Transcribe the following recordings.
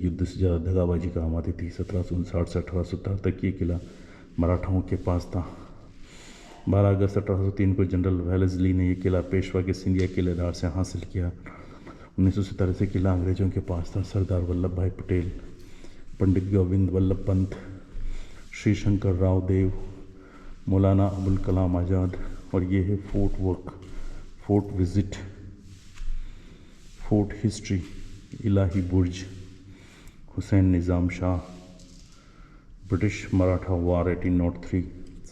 युद्ध से ज़्यादा दगाबाजी काम आती थी। 1759 से 1870 तक ये किला मराठाओं के पास था। 12 अगस्त 1803 को जनरल वेलेस्ली ने यह किला पेशवा के सिंधिया किलेदार से हासिल किया। 1917 से किला अंग्रेजों के पास था। सरदार वल्लभ भाई पटेल, पंडित गोविंद वल्लभ पंत, श्री शंकर राव देव, मौलाना अबुल कलाम आज़ाद। और ये है fort work, fort visit, fort history, Ilahi Burj, Hussain Nizam Shah, British Maratha war 1803,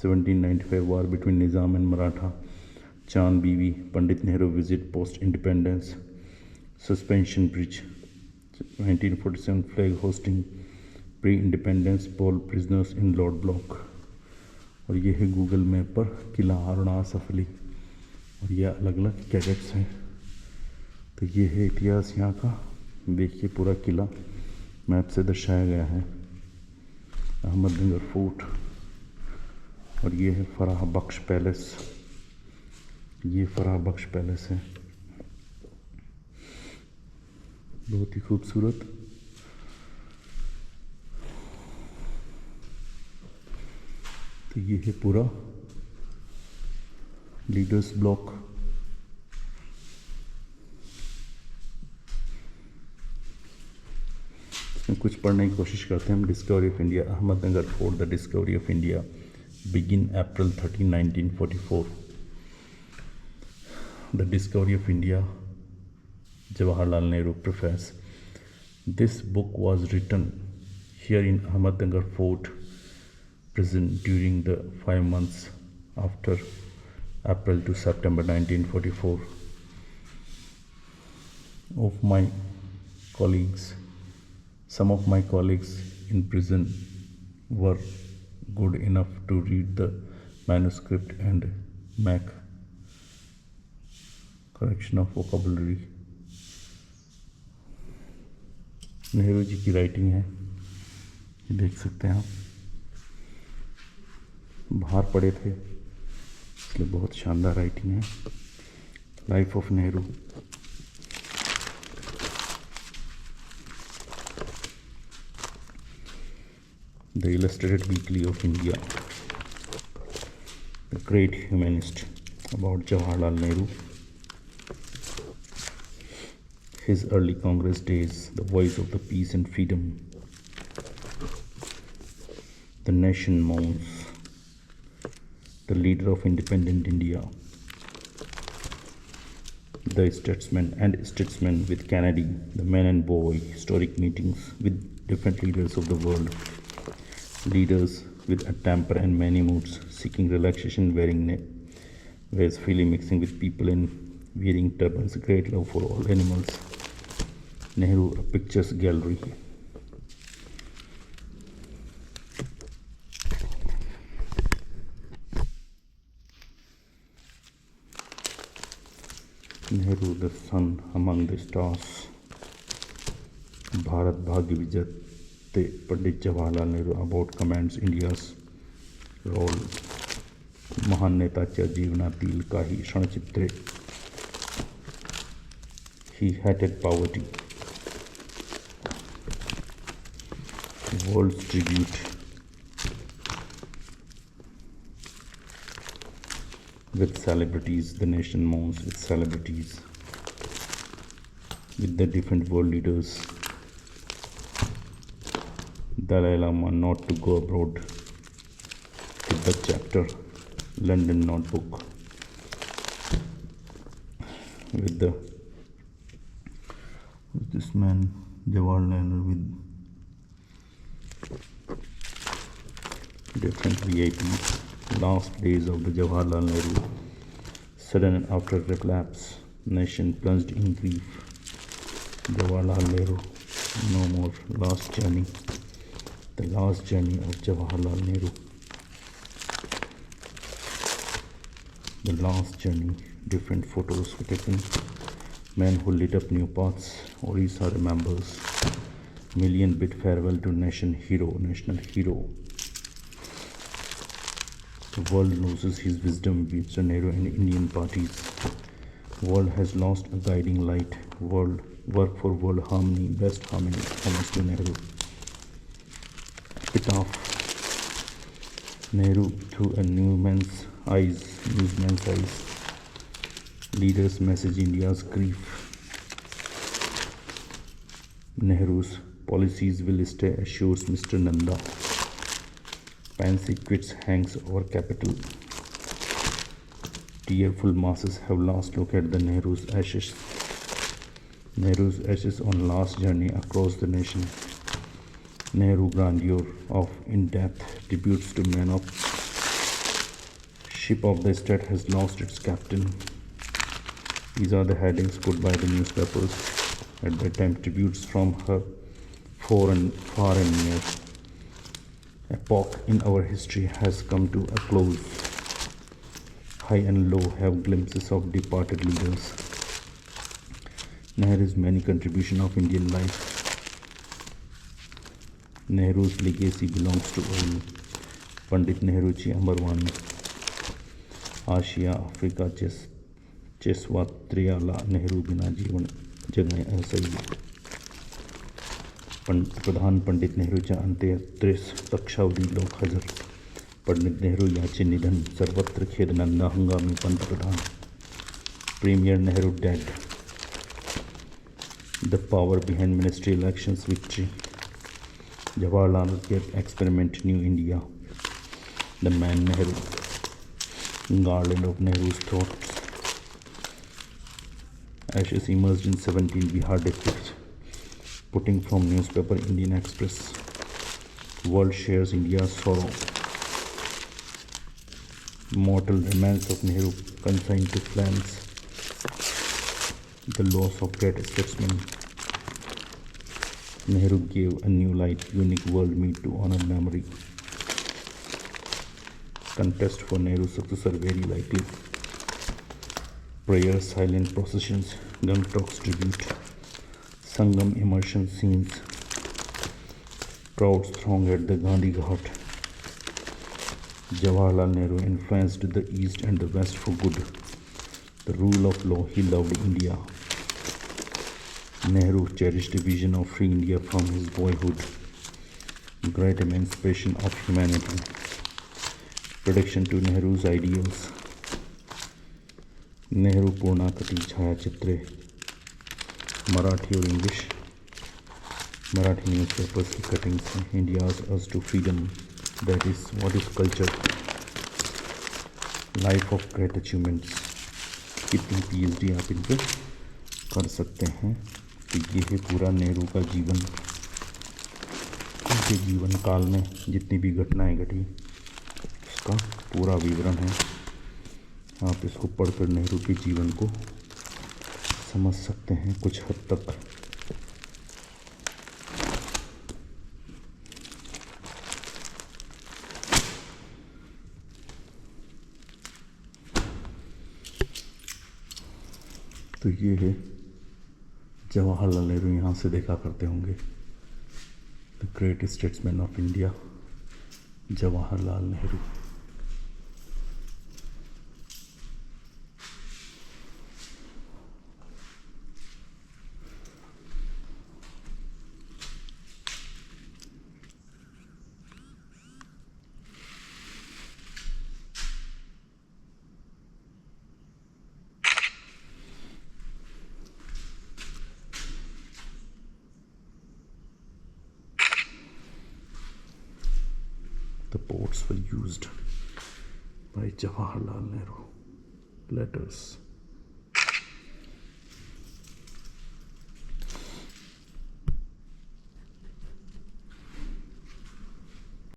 1795 war between Nizam and Maratha, Chand Bibi, Pandit Nehru visit post independence, suspension bridge, 1947 flag hoisting, pre independence poll prisoners in lord block. और ये है गूगल मैप पर किला अरुणा सफली। और ये अलग अलग कैडेट्स हैं। तो ये है इतिहास यहाँ का। देखिए पूरा किला मैप से दर्शाया गया है। अहमदनगर फोर्ट। और ये है फराह बख्श पैलेस। ये फराह बख्श पैलेस है, बहुत ही खूबसूरत। तो ये है पूरा लीडर्स ब्लॉक। इसमें कुछ पढ़ने की कोशिश करते हैं हम। Discovery of India, Ahmednagar fort, the discovery of India, begin April 13, 1944। The discovery of India, Jawaharlal Nehru preface. This book was written here in Ahmednagar Fort prison during the 5 months after April to September 1944. Of my colleagues, some of my colleagues in prison were good enough to read the manuscript and make correction of vocabulary. Nehru ji की writing है, देख सकते हैं आप। बाहर पढ़े थे इसलिए बहुत शानदार राइटिंग है। Life of Nehru. The illustrated weekly off India, the great humanist, about Jawaharlal Nehru, his early Congress days, the voice of the peace and freedom. The nation mourns, the leader of independent India. The statesman with Kennedy, the man and boy, historic meetings with different leaders of the world. Leaders with a temper and many moods, seeking relaxation, wears freely mixing with people and wearing turbans, great love for all animals. Nehru, a pictures gallery. Nehru, the sun among the stars. Bharat भाग्य विजेते Pandit Jawaharlal Nehru about comments India's role. महान नेताच्या जीवनातील काही क्षणचित्रे. He hated poverty. World's tribute. With celebrities, the nation mourns with celebrities. With the different world leaders. Dalai Lama not to go abroad. Tibet chapter, London notebook. With this man Jawaharlal Nehru with different VIPs. Last days of the Jawaharlal Nehru. Sudden and after relapse, nation plunged in grief. Jawaharlal Nehru, no more. Last journey. The last journey of Jawaharlal Nehru. The last journey. Different photos were taken. Men who lit up new paths. Orissa remembers. Million bid farewell to national hero. The world loses his wisdom, Mr. Nehru and Indian parties. World has lost a guiding light. World work for world harmony, best harmony, homage to Nehru. Epitaph. Nehru through a newsman's eyes, leaders message India's grief. Nehru's policies will stay, assures Mr. Nanda. Fancy quits hangs over capital. Tearful masses have last look at the Nehru's ashes. Nehru's ashes on last journey across the nation. Nehru grandeur of in-depth tributes to man of ship of the state has lost its captain. These are the headings put by the newspapers at that time. Tributes from her far and near. Epoch in our history has come to a close. High and low have glimpses of departed leaders. Nehru's many contribution of Indian life. Nehru's legacy belongs to all. Pandit Nehruji Amarwani. आशिया Africa चेसवा त्रियाला नेहरू बिना जीवन जगने असह्य. प्रधान पंडित नेहरूच्या अंत्येष्टिस लक्षावधी लोक हजर. पंडित नेहरू याचे निधन, सर्वत्र खेद, नंदा हंगामी पंतप्रधान. Premier Nehru dead. The power behind ministry elections victory. Jawaharlal experiment New India. The man Nehru. Garland of Nehru's thoughts. Ashes emerged in 17 Bihar districts. Putting from newspaper Indian Express. World shares India's sorrow. Mortal remains of Nehru consigned to flames. The loss of great statesman. Nehru gave a new light, unique world meet to honor memory. Contest for Nehru's successor very likely. Prayers, silent processions, gun talks tribute. Sangam immersion scenes. Crowds throng at the Gandhi Ghat. Jawaharlal Nehru influenced the East and the West for good. The rule of law, he loved India. Nehru cherished a vision of free India from his boyhood. Great emancipation of humanity. Prediction to Nehru's ideals. Nehru Purnakati Chhayachitre. Marathi or English. Marathi newspapers की cuttings हैं. India's us to freedom. That is what is culture. Life of great achievements. कितनी PhD आप इन पर कर सकते हैं. तो ये है पूरा नेहरू का जीवन. उनके जीवन काल में जितनी भी घटनाएं घटी उसका पूरा विवरण है. आप इसको पढ़कर नेहरू के जीवन को समझ सकते हैं कुछ हद तक. तो ये है जवाहरलाल नेहरू. यहाँ से देखा करते होंगे the great statesman of India Jawaharlal Nehru. The boats were used by Jawaharlal Nehru. Letters.